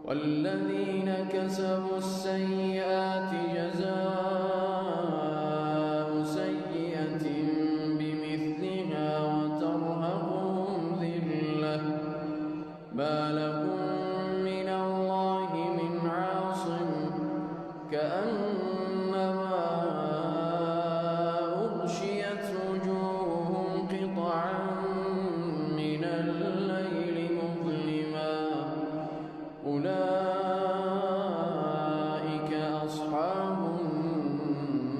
والذين كسبوا السيئات جزاء سيئة بمثلها وترهقهم ذلة ما لهم من الله من عاصم كأنما أغشيت وجوههم قطعا من الليل مظلما أولئك أصحاب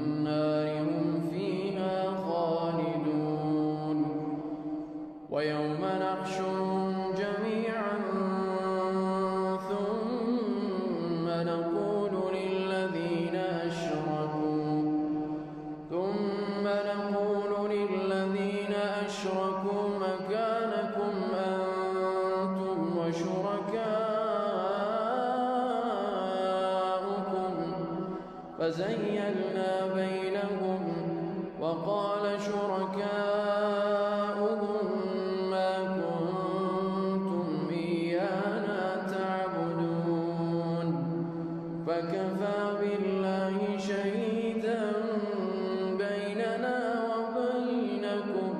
النار هم فيها خالدون ويوم نحشرهم جميعا ثم نقول للذين أشركوا مكانكم أنتم وشركاؤكم فزيّلنا بينهم وقال شركاؤهم ما كنتم إيانا تعبدون فكفى بالله شهيدا بيننا وبينكم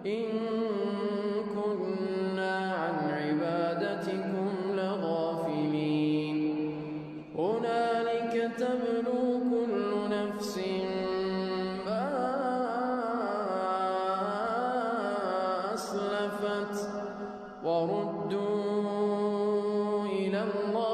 إن كنا عن عبادتكم لغافلين هنالك تبلو كل نفس ما أسلفت وردوا إلى الله